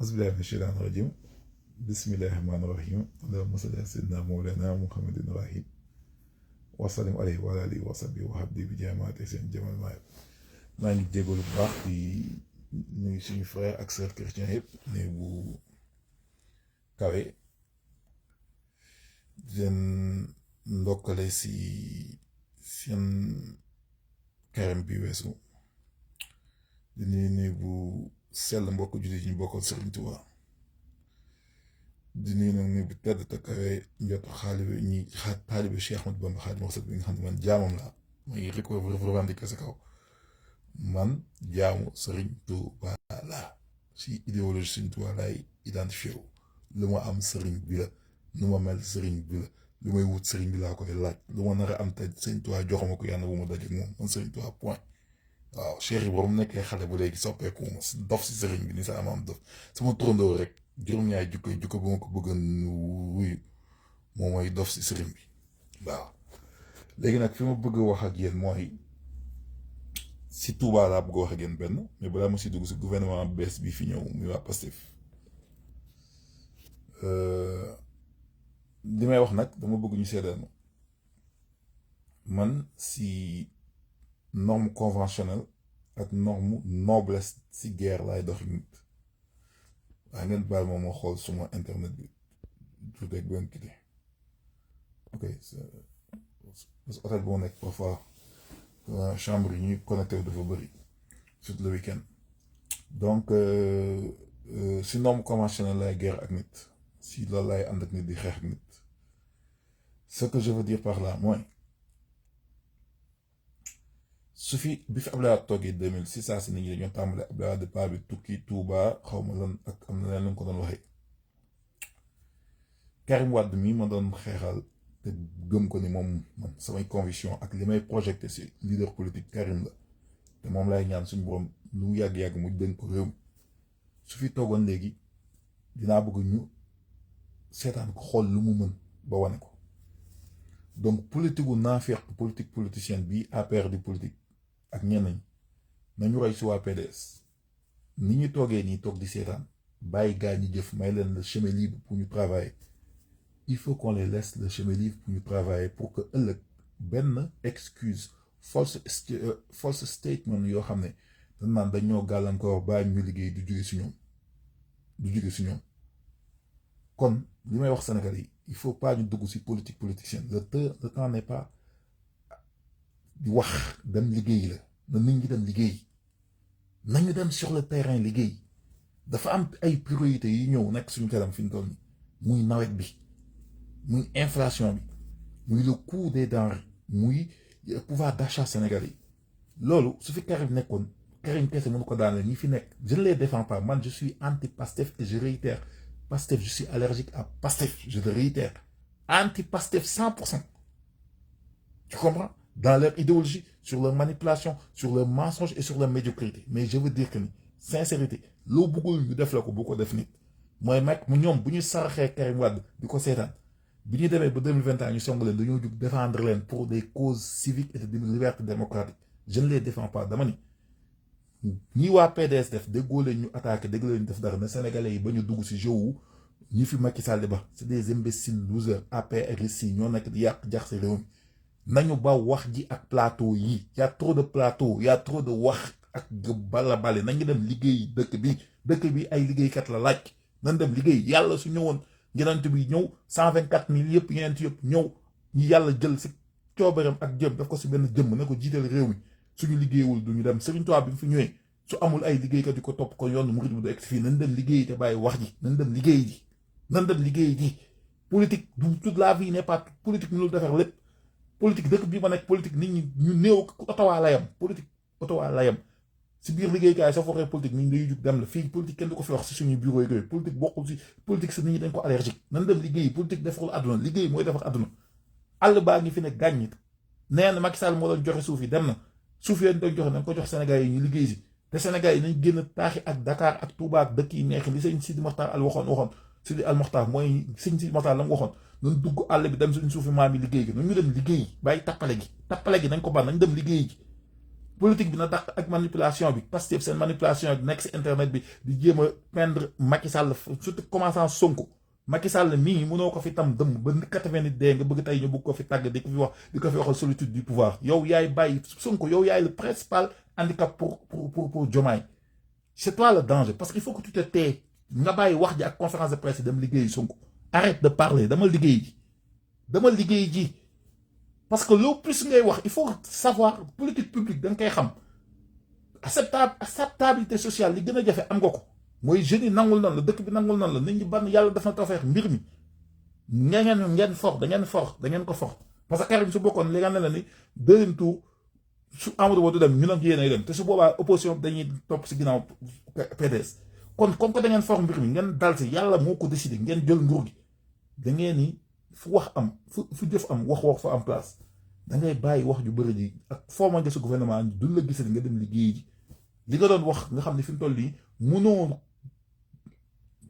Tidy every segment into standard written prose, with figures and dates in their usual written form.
أعوذ بالله من الشيطان الرجيم بسم الله الرحمن الرحيم اللهم صل على سيدنا مولانا محمد الرحيم وسلم عليه وعلى آله وصحبه وحبدي بجامعة سين جمال مايب maa ngi jégalu bu baax di nuyu suñu frère ak sœur chrétien yëpp nuyu bu kawe di leen ndokkale si seen carême bi weesu di nuyu bu sell mbokk jullit yi ñu bokkal Serigne Touba di nuyu bu tedd te kawe njot taalibe Cheikh Ahmadou Bamba Xaadimu Rasuul bi nga xam ne man jaamam laa may revendiquer sa kaw man jaamu Serigne Touba laa si idéologie Serigne Touba laay identifié wu lu ma am Serigne bi la nu ma mel Serigne bi la lu may wut Serigne bi laa koy laaj lu ma nar a am te Serigne Touba joxama ko yàlla bu ma dajeeg moom man Serigne Touba point. waaw Cheikh yi borom nekkee xale bu léegi soppeeku ma si dof si Serigne bi ni sa amaam dof sama turandoo rek juróom-ñaari jukko bu ma ko bëgg a wuyu moom mooy dof si Serigne bi waaw. léegi nag fi ma bëgg a wax ak yéen mooy si Touba laa bëgg a wax ak yéen benn mais balaa ma si dugg si gouvernement bees bi fi ñëw muy waa Pastef li may wax nag dama bëgg ñu seedal ma man si norme conventionnelle ak norme noblesse si guerre laay doxi nit waaye ngeen baal ma xool suma internet bi tout rek benn kii ok parce que hôtel bi moo nekk parfois chambre yi ñuy connecté dafa bëri surtout le week-end donc si norme conventionnelle lay guerre ak nit si loolu lay ànd ak nit di xeex ak nit ce que je veux dire par là mooy su fi bi fi Abdoulaye Wade toogee 2006 saa si nit ñi dañoo tàmbale Abdoulaye Wade paa bi tukki Touba xaw ma lan ak am na leen lu ko doon waxee Karim Wade mii ma doon xeexal te gëm ko ni moom man samay conviction ak li may projeté si leader politique Karim la te moom lay ñaan suñu borom lu mu yàgg-yàgg mu dénk ko réew mi su fi toogoon léegi dinaa bëgg ñu seetaan ko xool lu mu mën ba wane ko donc politique gu naafeq politique politicienne bi APR di politique ak ñenn nañu roy si waa PDS ni ñu toogee nii toog di seetaan bàyyi gaa ñi jëf may leen le chemin libre pour ñu travailler il faut qu'on les laisse le chemin libre pour ñu travailler pour que ëllëg benn excuse false statement yoo xam ne dañ naan dañoo gàllankoor bàyyi ñu liggéey du jóge si ñoom kon li may wax Sénégal yi il faut pas ñu dugg si politique politicienne le temps n'est pas di wax dem liggéey la na nit ñi dem liggéey nañu dem sur le terrain liggéey dafa am ay priorités yi ñëw nekk suñu kanam fi ñu toll nii muy nawet bi muy inflation bi muy le coût des denrées muy pouvoir d'achat sénégalais yi loolu su fi Karim nekkoon Karim kese mënu ko daaneel ñi fi nekk je ne les défends pas man je suis anti Pastef et je réitère Pastef je suis allergique à Pastef je le réitère anti Pastef 100%. Tu comprends? Dans leur idéologie, sur leur manipulation, sur leur mensonge et sur leur médiocrité. Mais je veux dire que sincérité loo bëggul ñu def la ko bu ko def nit mooy mag mu ñoom bu ñu saraxee Karim Wade di ko seetaan bi ñu demee ba 2021 ñu song leen dañoo jug défendre leen pour des causes civiques et de liberté démocratique je ne les défends pas dama ni ñi waa PDS def déggoo leen ñu attaqué dégg leen ñu def dara ne sénégalais yi ba ñu dugg si jeu wu ñi fi Macky Sall ba c'est des imbéciles losers APR ici ñoo nekk di yàq jax si réew mi nañu ba wax ji ak plateau yi y a trop de plateau y a trop de wax ak bala bale nañu dem liggéey dëkk bi ay liggéeykat la laaj nañ dem liggéey yàlla su ñëwoon yenent bi ñëw 124 000 yëpp yenent yëpp ñëw ñu yàlla jël si coobaram ak jëm daf ko si benn jëmm ne ko jiital réew mi suñu liggéeyul duñu dem Serigne Touba bi mu fi ñëwee su amul ay liggéeykat yu ko topp ko yoon murid bu du egg fii nañ dem liggéey te bàyyi wax ji nañ dem liggéey ji politique du toute la vie n'est pas politique ñu lu defar lépp politique dëkk bi ma nekk politique nit ñi ñu néew Ottawa la yam politique Ottawa la yam si biir liggéeykaay soo foofee politique nit ñi day jug dem la fii politique kenn du ko fi wax si suñuy bureau yi politique bokkul si politique si nit ñi dañ ko allergique nan dem liggéey politique defarul àdduna liggéey mooy defar àdduna àll baa ngi fi ne gàññit nee na Macky Sall moo doon joxe suuf yi dem na suuf yi doon joxe nañ ko jox Sénégal yi ñu liggéey si te Sénégal yi nañ génn taaxi ak Dakar ak Touba ak dëkk yi neex li sëñ Sidi Mokhtar al waxoon Sidi al Mokhtar mooy sëñ Sidi Mokhtar la mu waxoon nañ dugg àll bi dem suñu suufi maam yi liggéey gi nañu dem liggéey bàyyi tappale gi nañ ko ban nañ dem liggéey gi politique bi na dàq ak manipulation bi Pastef seen manipulation ak nekk si internet bi di jéem a peindre Macky Sall surtout commençant Sonko Macky Sall mii mënoo ko fi tam dëmm ba 80 nit dee nga bëgg tey ñu bëgg ko fi tàgg di ko fi wax di ko fi waxal solitude du pouvoir yow yaay bàyyi Sonko yow yaay le principal handicap pour Diomaye c'est toi le danger parce qu'il faut que tu te tais nga bàyyi wax ji ak conférence de presse dem liggéeyi Sonko arrête de parler dama liggéey ji parce que le plus ngay wax il faut savoir politique publique da nga koy xam acceptabilité sociale li gën a jafe am nga ko mooy jeunes yi nangul nan la dëkk bi nangul nan la nit ñi ban yàlla def na tawfeex mbir mi ngeen for da ngeen ko for parce que Karim su bokkoon li nga ne la ni deuxième tour su Amadou Ba du dem ñu nag yéenay dem te su boobaa opposition dañuy topp si ginnaaw PDS kon comme que da ngeen for mbir mi ngeen dal si yàlla moo ko décidé ngeen jël nguur gi da ngeen ni fu wax am fu jëf am wax fa am place da ngay bàyyi wax ju bëri ji ak foo ma gis gouvernement duñ la gisati nga dem liggéey ji li nga doon wax nga xam ne fi mu toll nii mënoo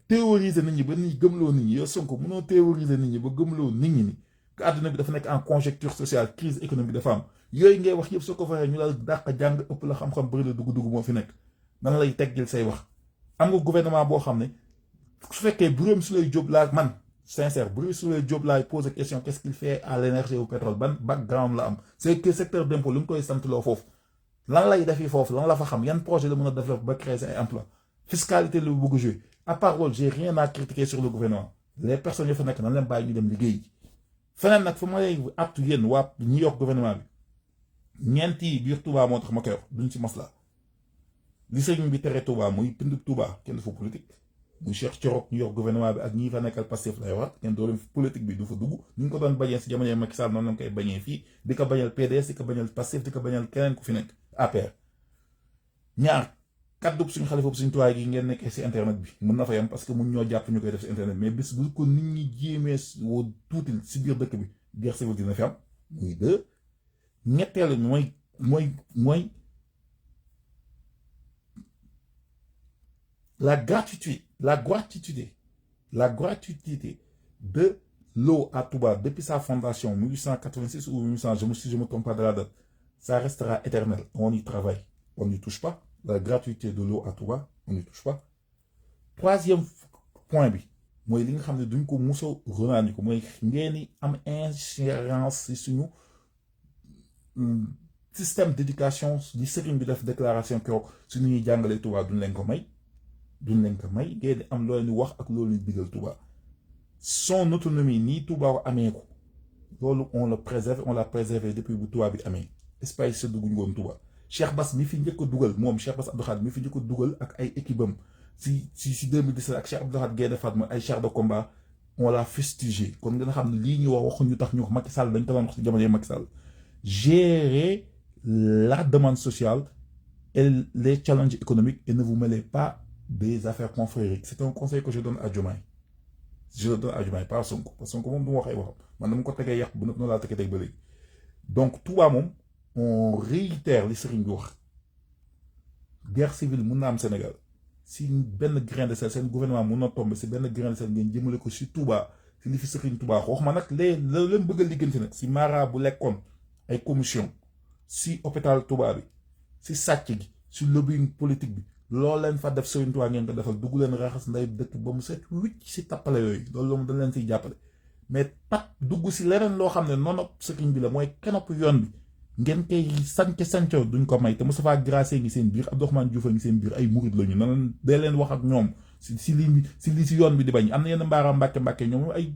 théoriser nit ñi ba nit ñi gëmloo nit ñi yow Sonko mënoo théoriser nit ñi ba gëmloo nit ñi ni que àdduna bi dafa nekk en conjoncture sociale crise économique dafa am yooyu ngay wax yëpp soo ko waxee ñu la dàq jàng ëpp la xam-xam bëri la dugg moo fi nekk nan lay teggil say wax am nga gouvernement boo xam ne su fekkee Birame Souleye Diop laa man sincère Birame Souleye Diop laay poser question qu'est-ce qu'il fait à l'énergie au pétrole ban background la am c'est que secteur d'impôt lu mu koy sant loo foofu lan lay defi foofu lan la fa xam yan projet la mën a développer ba créer ay emploi fiscalité la bëgg jouer à part loolu j'ai rien à critiquer sur le gouvernement les personnes yoo fa nekk nan leen bàyyi ñu dem liggéey feneen nag fu may aptu yéen waa ñi yor gouvernement bi ñeenti biir Touba moo tax ma koy wax duñ ci masla li sëriñ bi tere Touba muy pindub Touba kenn dafa politique muy Cheikh Thioro ñu yor gouvernement bi ak ñi fa nekkal Pastef lay wax kenn doole politique bi du fa dugg ni ñu ko doon bañee si jamono Macky Sall noonu lañ koy bañee fii di ko bañal PDS di ko bañal Pastef di ko bañal keneen ku fi nekk APR ñaar kaddu suñu xalifa suñu tuwaay gi ngeen nekkee si internet bi mën na fa yam parce que mun ñoo jàpp ñu koy def si internet mais bis bu ko nit ñi jéemee woo tuuti si biir dëkk bi guerre civile dina fi am muy deux ñetteel mooy la gratuité de l'eau à Touba depuis sa fondation 1886 ou 1800 si je me trompe pas de la date ça restera éternel on y travaille on n'y touche pas la gratuité de l'eau à Touba on n'y touche pas troisième point bi mooy li nga xam ne duñ ko musa renaani ko mooy ngeen ni am ingérence si suñu système d'éducation li sëriñ bi def déclaration keroog su ñuy jàngalee Touba duñ leen ko may ngeen di am loolu ni wax ak loolu ni digal Touba son autonomie nii Touba amee ko loolu on l'a préservé depuis bu Touba bi amee espace sa dugguñ woon Touba Cheikh Bass mi fi njëkk a dugal moom Cheikh Bass Abdou Khadre mi fi njëkk a dugal ak ay équipe am si 2017 ak Cheikh Abdou Khadre Gaïndé Fatma ay chars de combat on l'a fustigé kon nga xam ne lii ñu waxuñu tax ñu wax Macky Sall dañ ko doon wax si jamono Macky Sall gérer la demande sociale et les challenges économiques et ne vous mêlez pas des affaires confrériques c'est un conseil que je donne à Diomaye pas Sonko parce que Sonko moom du ma wax ay waxam man dama ko tegee yàq bu nëpp noonu laa teg ba léegi donc Touba moom on réitère li sëriñ bi wax guerre civile mun na am Sénégal si benn grain de sel seen gouvernement mun na tomber si benn grain de sel ngeen jëmale ko si Touba si li fi sëriñ Touba wax ma nag leen bëgg a liggéeyante nag si mara bu lekkoon ay commission si hôpital Touba bi si sàcc gi si lobbying politique bi loolu leen fa def sëriñ Touba ngeen ko defal dugg leen raxas nday dëkk ba mu set wicc si tappale yooyu loolu dañ leen siy jàppale mais dugg si leneen loo xam ne noonu sëriñ bi la mooy kanop yoon bi ngeen koy sanco duñ ko may te Moustapha Guirassy ngi seen biir Abdourahmane Diouf ngi seen biir ay murid lañu nan dee leen wax ak ñoom si yoon bi di bañ am na yenn mbaara mbàkke ñoom ay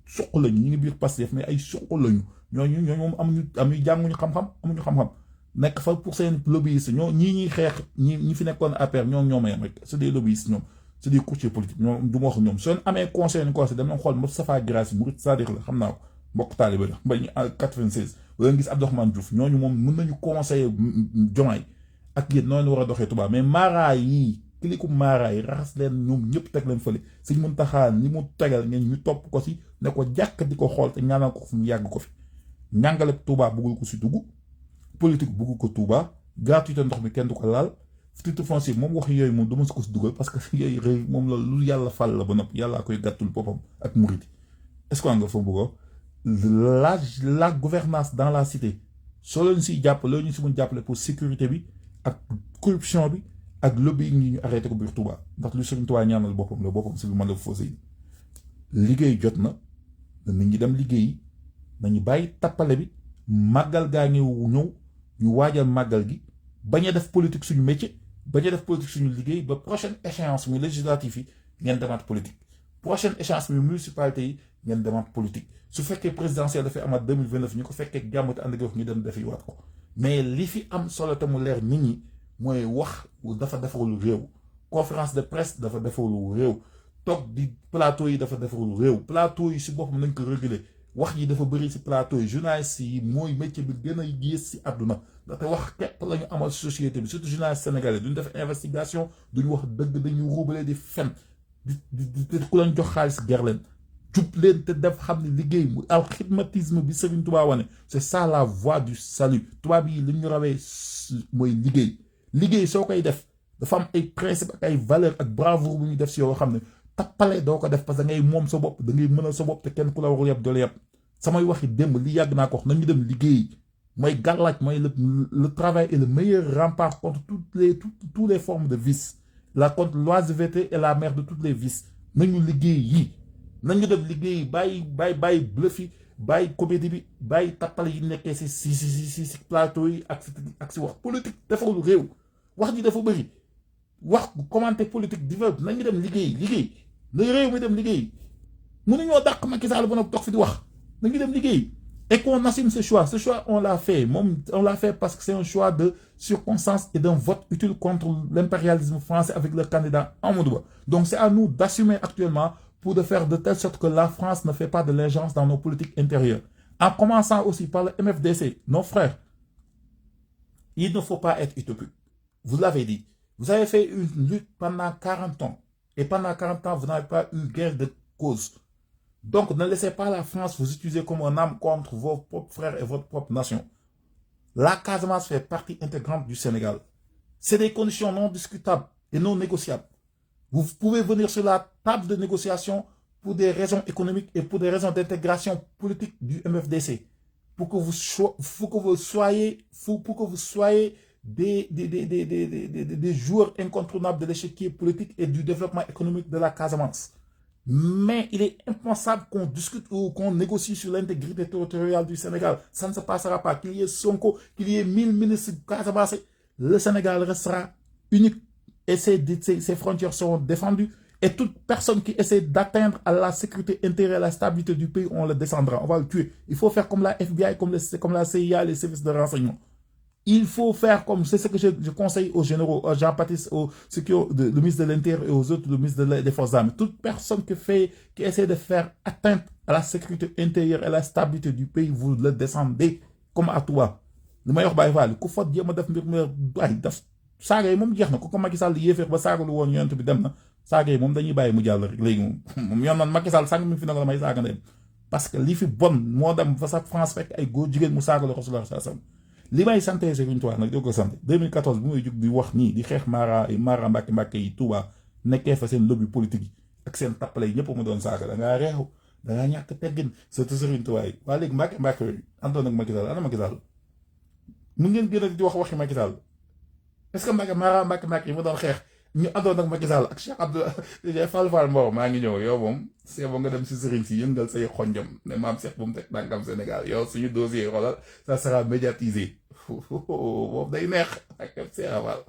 suq lañu ñu ngi biir Pastef mais ay suq lañu ñooñu moom amuñu jànguñu xam-xam amuñu xam-xam nekk fa pour seen lobbyiste ñii xeex ñi fi nekkoon APR ñoom yam rek c'est des lobbyistes ñoom c'est des courtiers politiques ñoom du ma wax ñoom soo amee conseil dem na xool Moustapha Guirassy murid c'est-à-dire la xam naa ko mbokk taalibe la bañ 96 wala nga gis Abdourahmane Diouf ñooñu moom mën nañu conseiller Diomaye ak yéen noonu war a doxee Touba mais mara yi kiliku mara yi raxas leen ñoom ñëpp teg leen fële Sëñ Muntaxa ni mu tegal ngeen ñu topp ko si ne ko jàkk di ko xool te ñaanal ko fu mu yàgg ko fi njàngale Touba bëggul ko si dugg politique bëggu ko Touba gratuité ndox mi kenn du ko laal titre foncier moom wax yooyu moom du ma si ko si dugal parce que yooyu rëy moom loolu lu yàlla fal la ba noppi yàllaa koy gàttul boppam ak murit est-ce que nga fa bëggoo la gouvernance dans la cité soo leen siy jàpp loolu ñu si mën jàppale pour sécurité bi ak corruption bi ak lobby yi ñu arrêté ko biir Touba ndax lu Serigne Touba ñaanal boppam la boppam si lu mën la faussé liggéey jot na nit ñi dem liggéeyi nañu bàyyi tappale bi màggal gaa ngi ñëw ñu waajal màggal gi bañ a def politique suñu métier bañ a def politique suñu liggéey ba prochaine échéance muy législatif yi ngeen demaat politique prochaine échéance muy municipalité yi ngeen demaat politique su fekkee présidentielle dafay amaat 2029 ñu ko fekkee jàmm te ànd ak ñu dem defi waat ko mais li fi am solo te mu leer nit ñi mooy wax dafa defarul réew conférence de presse dafa defarul réew toog di plateau yi dafa defarul réew plateau yi si boppam nañ ko réguler wax yi dafa bëri si plateau yi journaliste yi mooy métier bi gën a yées si àdduna ndaxte wax képp la ñu amal société bi surtout journaliste sénégalais duñ def investigation duñ wax dëgg dañu ruubalee di fen di ku leen jox xaalis ger leen jub leen te def xam ne liggéey mu alxidmatisme bi Serigne Touba wane c'est ça la voie du salut tubaab yi li ñu rawee mooy liggéey soo koy def dafa am ay principe ak ay valeur ak bravoure bu ñu def si yoo xam ne tappale doo ko def parce que da ngay moom sa bopp da ngay mënal sa bopp te kenn ku la warul yab doole yab samay waxi démb li yàgg naa ko wax nañu dem liggéey mooy gàllaaj mooy le travail est le meilleur rempart contre toutes les formes de vice contre l'oisiveté et la mère de toutes les vices nañu liggéey yi nañu dem liggéey bàyyi bluff yi bàyyi comédie bi bàyyi tappale yi nekkee si plateau yi ak si wax politique defarul réew wax ji dafa bëri wax commenter politique divers nañu dem liggéey na réew mi dem liggéey mënuñoo dàq Macky Sall ba nag toog fi di wax nañu dem liggéey et qu'on assume ce choix on l'a fait on l'a fait parce que c'est un choix de circonstance et d'un vote utile contre l'impérialisme français avec le candidat Amadou Ba donc c'est à nous d'assumer actuellement pour de faire de telle sorte que la France ne fait pas de l'ingérence dans nos politiques intérieures en commençant aussi par le MFDC nos frères il ne faut pas être utopique vous l'avez dit vous avez fait une lutte pendant 40 ans et pendant 40 ans vous n'avez pas eu guerre de cause. Donc, ne laissez pas la France vous utiliser comme un arme contre vos propres frères et votre propre nation. La Casamance fait partie intégrante du Sénégal. C'est des conditions non discutables et non négociables. Vous pouvez venir sur la table de négociation pour des raisons économiques et pour des raisons d'intégration politique du MFDC. Pour que vous soyez des joueurs incontournables de l'échiquier politique et du développement économique de la Casamance. Mais il est impensable qu'on discute ou qu'on négocie sur l'intégrité territoriale du Sénégal. Ça ne se passera pas. Qu'il y ait Sonko, qu'il y ait 1000 ministres de Casamance, le Sénégal restera unique et ses frontières seront défendues. Et toute personne qui essaie d'atteindre à la sécurité intérieure et à la stabilité du pays, on le descendra, on va le tuer. Il faut faire comme la FBI, comme la CIA, les services de renseignement. Il faut faire comme, c'est ce que je conseille aux généraux, à Jean-Baptiste, le ministre de l'Intérieur et aux autres, le ministre des Forces armées. Toute personne qui essaie de faire atteinte à la sécurité intérieure et à la stabilité du pays, vous le descendez comme à toi. Le meilleur baïval, il faut dire, saaga yi moom jeex na ko Macky Sall yéefeex ba saagalu woon yonent bi dem na saaga yi moom dañuy bàyyi mu jàll rek léegi moom yoon naan Macky Sall sàng mi fi na la may saaga ndeyam parce que li fi bon moo dem fa sa France fekk ay góor jigéen mu saagalu Rasulullah sallam li may santé Serigne Touba nag doo ko sant 2014 bu muy jug di wax nii di xeex Mara Mbàkke yi Touba nekkee fa seen lobby politique yi ak seen tappale yi ñëpp mu doon saaga da ngaa reexu da ngaa ñàkk teggin surtout Serigne Touba yi waa léegi Mbàkke yooyu àndoon ak Macky Sall ana Macky Sall mu ngeen gën a di wax waxi Macky Sall est-ce que Mara Mbàkke yi mu doon xeex ñu àndoon ak Macky Sall ak Cheikh Abdou Fall Mbow maa ngi ñëw yow moom c'est bon nga dem si sëriñ si yëngal say xonjam ne maam Cheikh bu mu teg tànkam Sénégal yow suñu dossier xoolal ça sera médiatisé boobu day neex ak Cheikh Fall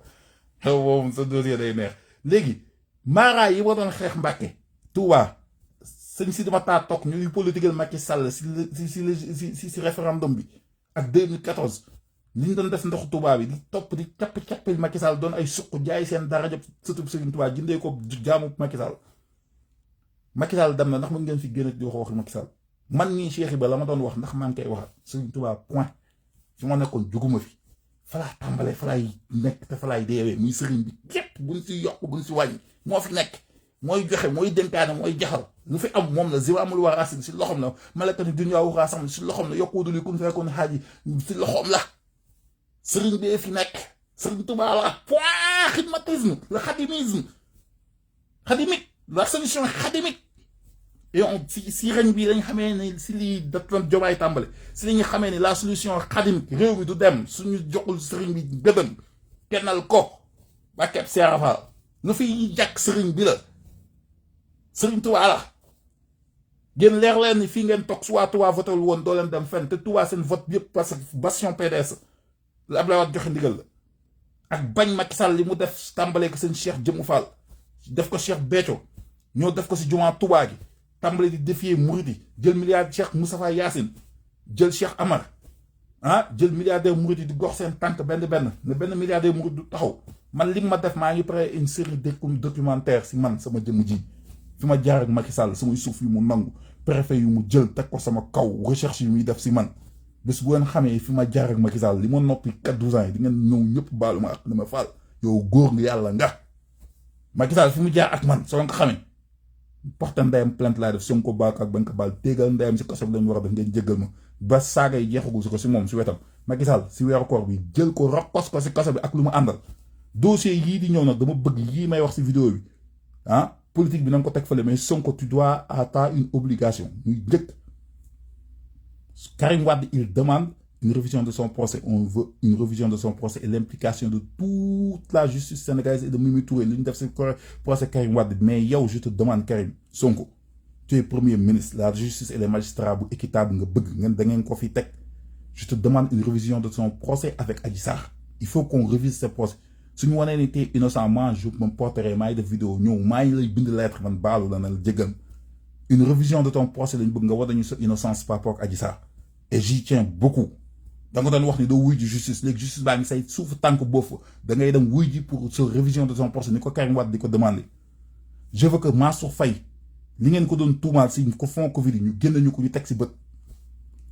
yow moom sa dossier day neex léegi Mara yi ma doon xeex Mbàkke Touba sëñ si dama taa toog ñu ngi politiquel Macky Sall si référendum bi ak 2014 li ñu doon def ndox Touba bi di topp di cappil Macky Sall doon ay suq jaay seen daraja sëtub Serigne Touba jëndee ko jaamu Macky Sall dem na ndax mën ngeen fi génn di wax Macky Sall man ñii Cheikh Iba la ma doon wax ndax maa ngi koy waxat Serigne Touba point fi ma nekkoon juguma fi fa laa tàmbalee fa laay nekk te fa laay deewee muy Serigne bi képp buñ si yokk buñ si wàññi moo fi nekk mooy joxe mooy dénkaane mooy jaxal lu fi am moom la ziwaamul waa racine si loxom la malakani dunya waxaa sax si loxom la yokkuwudu li kun fekkoon xaaji si loxom la Serigne bi fi nekk Serigne Touba la point xidmatisme le xadimisme xadimique la solution xadimique et on si règne bi lañ xamee ne si lii dafa jomaay tàmbale si la ñu xamee ne la solution xadim réew mi du dem suñu joxul sëriñ bi gëdëm kennal ko ba kepp seerafal lu fi jàkk sëriñ bi la sëriñ Tuubaa la ngeen leer leen ni fii ngeen toog su waa Tuubaa voté woon doo leen dem fenn te Tuubaa seen vote yëpp parce que bastion PDS la Abdoulaye Wade joxe ndigal la ak bañ Macky Sall li mu def tàmbalee ko seen Cheikh Jëmu Fall def ko Cheikh Béthio ñoo def ko si jumaa Tuubaa gi tàmbale di défier Mouridi jël milliard Cheikh Moustapha Yacine jël Cheikh Amar jël milliardaire Mouridi di gox seen tànk benn ne benn milliardaire Mouridi du taxaw man li ma def maa ngi prêt une série de documentaire si man sama jëmm ji fi ma jaar ak Macky Sall samay suuf yu mu nangu préfet yu mu jël teg ko sama kaw recherche yu muy def si man bés bu ngeen xamee fi ma jaar ak Macky Sall li ma noppi 12 ans yi di ngeen ñëw ñëpp baalu ma ak li ma faal yow góor nga yàlla nga Macky Sall fi mu jaar ak man soo nga xamee porte ndeyam plainte laa def soo ko baal ak bañ ko baal téegal ndeyam si kaso bi lañu war a def ngeen jéggal ma ba saaga yi jeexagul si ko si moom si wetam Macky Sall si weeru koor bi jël ko rokkos ko si kaso bi ak lu mu àndal dossier yii di ñëw nag dama bëgg yii may wax si vidéo bi politique bi na nga ko teg fële mais Sonko tu dois avoir une obligation muy njëkk Karim Wade il demande une révision de son procès on veut une révision de son procès et l'implication de toute la justice sénégalaise et de Mimi Touré li ñu def si procès Karim Wade mais yow je te demande Karim Sonko tu es premier ministre la justice et les magistrats bu équitable nga bëgg ngeen da ngeen ko fi teg je te demande une révision de son procès avec Adji Sarr il faut qu'on révise ce procès suñu wanee ni tey innocent moi je me porterai maa ngi def vidéo ñëw maa ngi lay bind lettre man baalu la na la jéggal une révision de ton procès lañ bëgg nga war dañu sa innocence par rapport ak Adji Sarr et j'y tiens beaucoup da nga doon wax ni doo wuy ji justice léegi justice baa ngi say suufu tànk boofu da ngay dem wuy ji pour sa révision de ton procès ni ko Karim Wade di ko demander je veux que Mansour Faye li ngeen ko doon tuumaal si ko fond Covid yi ñu génn ñu ko ñu teg si bët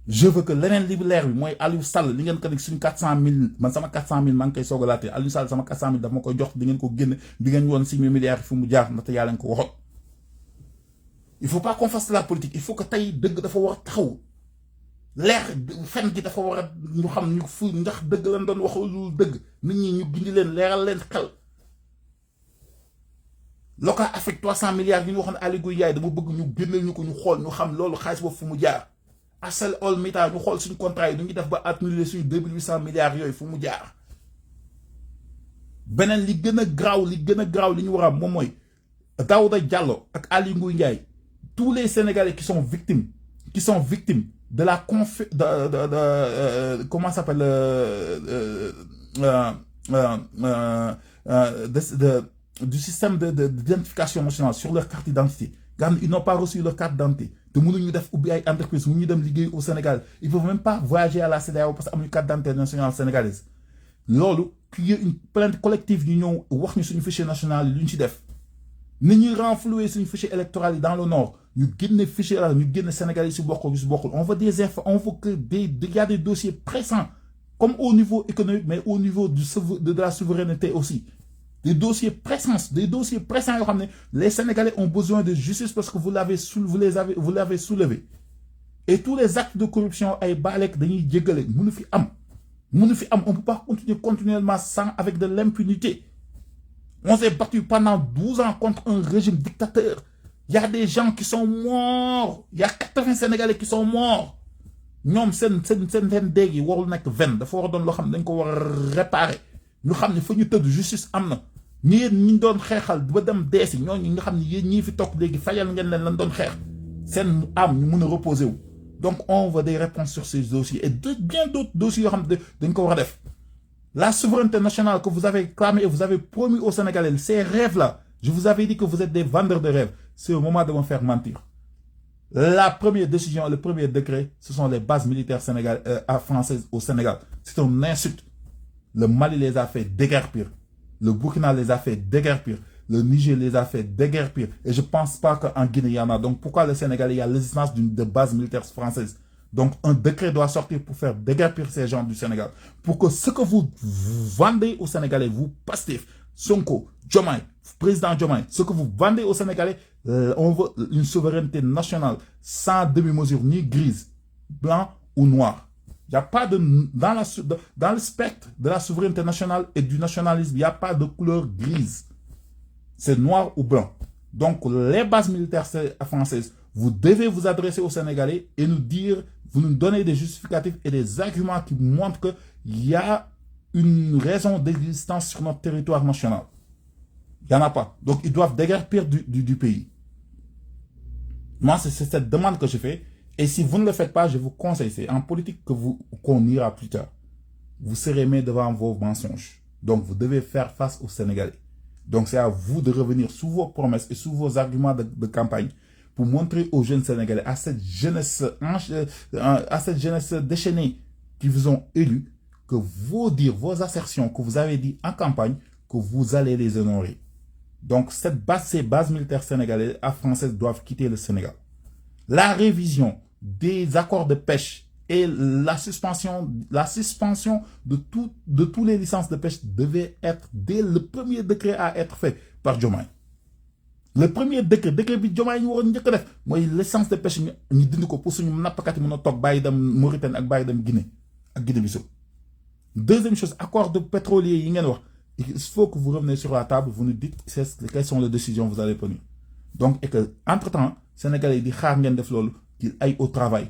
je veux que leneen li leer bi mooy Aliou Sall li ngeen ko nekk suñu 400000 man sama 400000 maa ngi koy soog a laatee Aliou Sall sama 400000 dafa ma koy jox di ngeen ko génne di ngeen woon 6 milliards fu mu jaar ndaxte yaa leen ko waxoon il faut pas qu'on fasse la politique il faut que tey dëgg dafa war a taxaw leer fen gi dafa war a ñu xam ñu fu ndax dëgg lañ doon wax lu dëgg nit ñi ñu gindi leen leeral leen xel local Afrique 300 milliards yi ñu waxoon Aly Ngouille Ndiaye dama bëgg ñu génneel ñu ko ñu xool ñu xam loolu xaalis boobu fu mu jaar Assel All Mita ñu xool suñu contrat yi ñu ngi def ba atténuer suñu 2800 milliards yooyu fu mu jaar beneen li gën a graaw li ñu war a am moom mooy Daouda Diallo ak Aly Ngouille Ndiaye tous les Sénégalais qui sont victimes de la comment ça s'appelle du système d'identification nationale sur leur carte d'identité. Ils n'ont pas reçu leur carte d'identité. De mënuñu def ubbi ay entreprise mënuñu dem liggéey au Sénégal ils peuvent même pas voyager à la CEDEAO parce que amuñu carte d'identité nationale sénégalaise loolu qu'il y ait une plainte collective ñu ñëw wax ñu suñu fichier national lu ñu ci def ni ñuy renflouer suñu fichier électoral yi dans le nord ñu génne fichier la ñu génne Sénégal yi si bokkul yu si bokkul on veut des infos on veut que y a des dossiers pressants comme au niveau économique mais au niveau de la souveraineté aussi des dossiers pressants yoo xam ne les Sénégalais ont besoin de justice parce que vous l'avez soulevé et tous les actes de corruption ay baalek dañuy jéggale mënu fi am on peut pas continuer continuellement sans avec de l'impunité on s'est battu pendant 12 ans contre un régime dictateur il y a des gens qui sont morts il y a 80 Sénégalais qui sont morts ñoom seen déeg yi warul nekk 20 dafa war a doon loo xam ne dañ ko war a réparer ñu xam ne fa ñu tëdd justice am na ñi doon xeexal ba dem deesi ñooñu nga xam ne yéen ñii fi toog léegi fayal ngeen leen lan doon xeex seen am ñu mun a reposer wu donc on veut des réponses sur ces dossiers et bien d'autres dossiers yoo xam ne dañ ko war a def la souveraineté nationale que vous avez clamé et vous avez promis aux Sénégalais ces rêves là je vous avais dit que vous êtes des vendeurs de rêves c'est au moment de me faire mentir la première décision le premier décret ce sont les bases militaires françaises au Sénégal c'est une insulte. Le Mali les a fait déguerpir. Le Burkina les a fait déguerpir. Le Niger les a fait déguerpir. Et je ne pense pas qu'en Guinée, il y en a. Donc, pourquoi le Sénégal, il y a l'existence de bases militaires françaises? Donc, un décret doit sortir pour faire déguerpir ces gens du Sénégal. Pour que ce que vous vendez aux Sénégalais, vous, Pastef, Sonko, Diomaye, président Diomaye, ce que vous vendez aux Sénégalais, on veut une souveraineté nationale sans demi-mesure, ni grise, blanc ou noir. Il n'y a pas dans le spectre de la souveraineté nationale et du nationalisme, il n'y a pas de couleur grise. C'est noir ou blanc. Donc, les bases militaires françaises, Vous devez vous adresser aux Sénégalais et nous dire, vous nous donnez des justificatifs et des arguments qui montrent qu'il y a une raison d'existence sur notre territoire national. Il n'y en a pas. Donc, ils doivent déguerpir du pays. Moi, c'est cette demande que je fais. Et si vous ne le faites pas, je vous conseille, c'est en politique qu'on ira plus tard. Vous serez mis devant vos mensonges. Donc, vous devez faire face aux Sénégalais. Donc, c'est à vous de revenir sous vos promesses et sous vos arguments de campagne pour montrer aux jeunes Sénégalais, à cette jeunesse déchaînée qui vous ont élus, que vos dires, vos assertions que vous avez dit en campagne, que vous allez les honorer. Donc, ces bases militaires sénégalaises et françaises doivent quitter le Sénégal. La révision des accords de pêche et la suspension de toutes les licences de pêche devait être dès le premier décret à être fait par Diomaye. Le premier décret bi Diomaye ñu waroon njëkk def mooy licence de pêche ñu dindi ko pour suñu nappkat yi mën a toog bàyyi dem Mauritanie ak bàyyi dem Guinée ak Guinée-Bissau. Deuxième chose, accord de pétrolier yi ngeen wax, il faut que vous reveniez sur la table, vous nous dites quelles sont les décisions que vous allez prendre. Donc, et que, entre-temps, Sénégalais di xaar ngeen def loolu, qu'ils aillent au travail.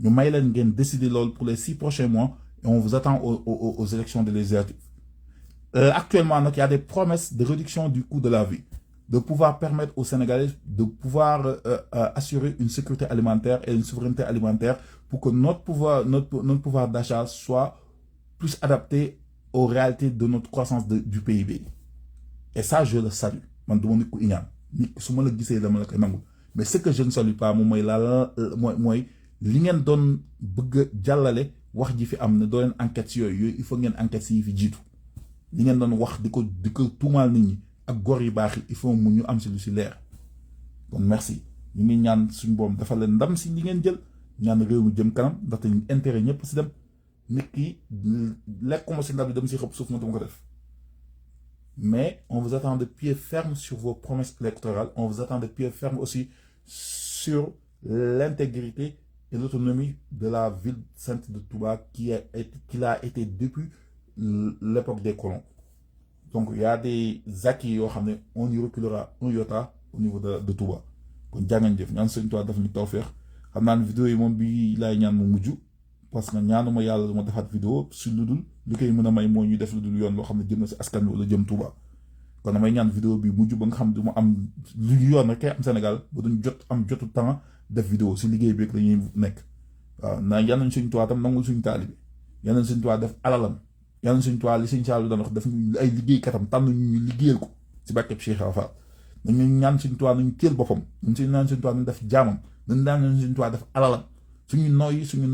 Ñu may leen ngeen décider loolu pour les 6 prochains mois et on vous attend aux élections de législatives. Actuellement, donc, il y a des promesses de réduction du coût de la vie, de pouvoir permettre aux Sénégalais de pouvoir assurer une sécurité alimentaire et une souveraineté alimentaire pour que notre pouvoir d'achat soit plus adapté aux réalités de notre croissance du PIB. Et ça, je le salue. Mais ce que je ne salue pas, moi, li ngeen doon bëgg jàllale wax ji fi am ne doo leen enquête yooyu il faut ngeen enquête yi fi jiitu li ngeen doon wax di ko tuumaal nit ñi ak góor yi baax yi il faut mu ñu am si lu si leer. Bon merci ñu ngi ñaan suñu boom dafa leen ndam si li ngeen jël ñaan réew mi jëm kanam ndaxte intérêt ñëpp si dem nit ki lekkuma si ndab bi dem si xëpp suuf ma dama ko def. Mais on vous attend de pied ferme sur vos promesses électorales, on vous attend de pied ferme aussi sur l'intégrité et l'autonomie de la ville sainte de Touba qui l'a été depuis l'époque des colons. Donc il y a des acquis, on y reculera un iota au niveau de Touba. Kon jàngeen jëf ñaan sëñ Touba daf ñu tawfeex xam naa ne vidéo yi moom bi laay ñaan mu mujj parce que ñaanuma yàlla dama defaat vidéo su lu dul li koy mën a may moo ñuy def lu dul yoon loo xam ne jëm na si askan wi wala jëm Touba. Kon damay ñaan vidéo bi mujj ba nga xam du ma am lu yoon rek kay am Sénégal ba duñ jotu temps def vidéo si liggéey bi rek la ñuy nekk waaw naa yal nañ suñ Touba tam nangul suñ taalibi yal nañ suñ Touba def alalam yal nañ suñ Touba li suñ Saalu daan wax def ay liggéeykatam tànn ñu liggéeyal ko si bàkkeb Cheikh Rafa nañu ñaan suñ Touba nañu teel boppam nañ suñ naan suñ Touba nañ def jaamam nañ naan suñ Touba def alalam suñu noy suñu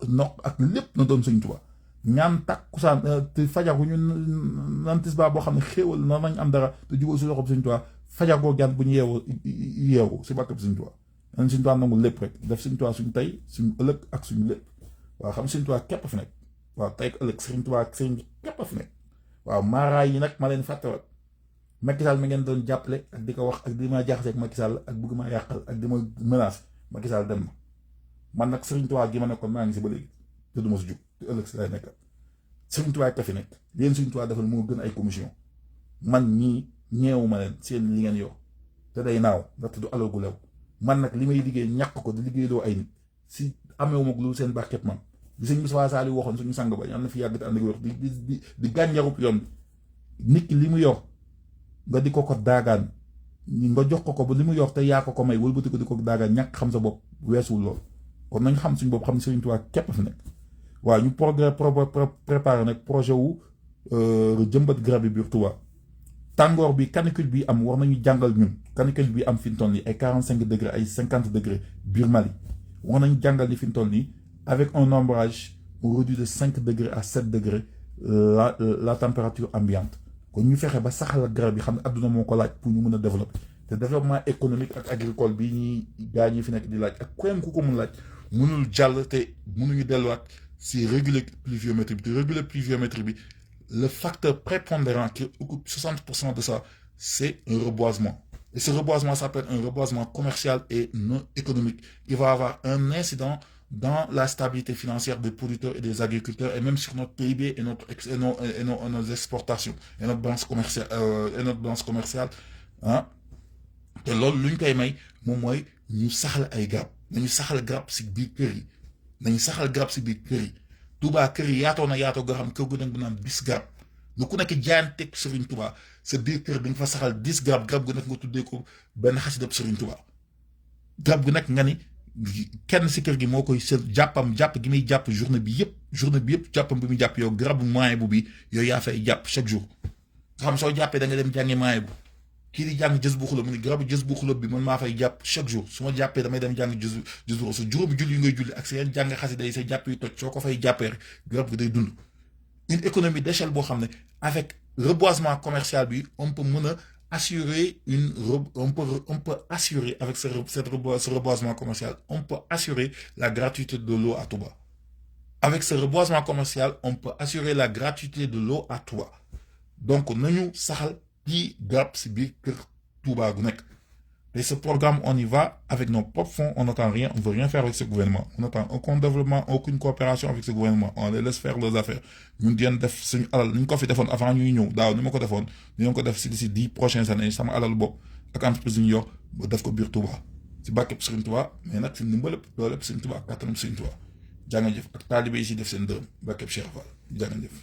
nok ak lépp na doon suñ Touba ñaan takkusaan te fajar ñu naan tisbaar boo xam ne xéewal na nañ am dara te jubal si loxob suñ Touba fajar goo gànt bu ñu yeewu si bàkkeb suñ Touba nañ suñ Touba nangul lépp rek def suñ Touba suñ tey suñ ëllëg ak suñu lépp waaw xam suñ Touba képp fi nekk waaw tey ak ëllëg sëriñ Touba ak sëriñ képp fi nekk waaw maaraay yi nag ma leen fàttewal Macky Sall mi ngeen doon jàppale ak di ko wax ak di ma jaaxase ak Macky Sall ak bëgg ma yàqal ak di ma menace Macky Sall dem na man nag sëriñ Touba gi ma nekkoon maa ngi si ba léegi te du ma si jug te ëllëg si lay nekk sëriñ Touba ka fi nekk leen sëriñ Touba defal moo gën ay commission man ñii ñeewu ma leen seen li ngeen yor te day naaw ndaxte du alagu lew man nag li may liggéey ñàkk ko di liggéeyloo ay nit si ameewuma lu seen barket man li sëñ Moussa Sall waxoon suñu sang ba yàlla na fi yàgg te ànd ak wér di gànjarub yoon bi nit ki li mu yor nga di ko daagaan nga jox ko ba li mu yor te yaa ko may wëlbati ko di ko daagaan ñàkk xam sa bopp weesuwul lool kon nañ xam suñu bopp xam ne Sëriñ Tuubaa képp fi nekk waaw ñu préparé nag projet wu jëmbat garab yi biir Touba tàngoor bi canicule bi am war nañu jàngal ñun canicule bi am fi mu toll nii ay 45 degrés ay 50 degrés biir Mali war nañu jàngal ni fi mu toll nii avec un ombrage on réduit de 5 degrés à 7 degrés la température ambiante kon ñu fexe ba saxal garab yi xam ne adduna moo ko laaj pour ñu mën a développer te développement économique ak agricole bi ñuy gaa ñi fi nekk di laaj ak kenn ku ko mun laaj mënul jàll te mënuñu delluwaat si réguler pluviométrie bi te réguler pluviométrie bi le facteur prépondérant qui occupe 60% de ça c'est un reboisement et ce reboisement s'appelle un reboisement commercial et non économique il va avoir un incident dans la stabilité financière des producteurs et des agriculteurs et même sur notre PIB et nos exportations et notre balance commerciale hein te loolu lu ñu koy may moom mooy ñu saxal ay garab nañu saxal garab si biir kër yi nañu saxal garab si biir kër yi Touba kër yi yaatoo na yaatoo nga xam kër gu nekk bu naan 10 garab nu ku nekk jaayanteeg Serigne Touba sa biir kër di nga fa saxal 10 garab gu nekk nga tuddee ko benn xasidab Serigne Touba garab gu nekk nga ni kenn si kër gi moo koy seen jàpp gi muy jàpp journée bi yëpp jàppam bi muy jàpp yow garabu moyen bu bi yow yaa fay jàpp chaque jour nga xam soo jàppee da nga dem jàngi moyen bu kii di jàng jës bu xulóob mu ni garabu jës bu xulóob bi man maa fay jàpp chaque jour su ma jàppee damay dem jàng jës bu xulóob su juróomi julli yi ngay julli ak seen jàng xasida yi sa jàpp yi toj soo ko fay jàppee rek garab gi day dund une économie d'échelle boo xam ne avec reboisement commercial bi on peut mën a assurer on peut assurer avec ce reboisement commercial on peut assurer la gratuité de l'eau à Touba avec ce reboisement commercial on peut assurer la gratuité de l'eau à Touba donc nañu saxal di garab si biir kër Touba gu nekk et ce programme on y va avec nos propres fonds on n'attend rien on veut rien faire avec ce gouvernement on n'attend aucun développement aucune coopération avec ce gouvernement on les laisse faire leurs affaires ñun dien def suñu alal ni ñu ko fi defoon avant ñuy ñëw daaw ni ma ko defoon ñu ko def si 10 prochaines années sama alal bopp ak entreprise ñu yor ba def ko biir Touba si bàkkeb Serigne Touba mais nag si ndimbalëb dooleeb Serigne Touba ak kattanam Serigne Touba jàngajëf ak taalibe yi si def seen dërëm bàkkeb Cheikh Fall jàngajëf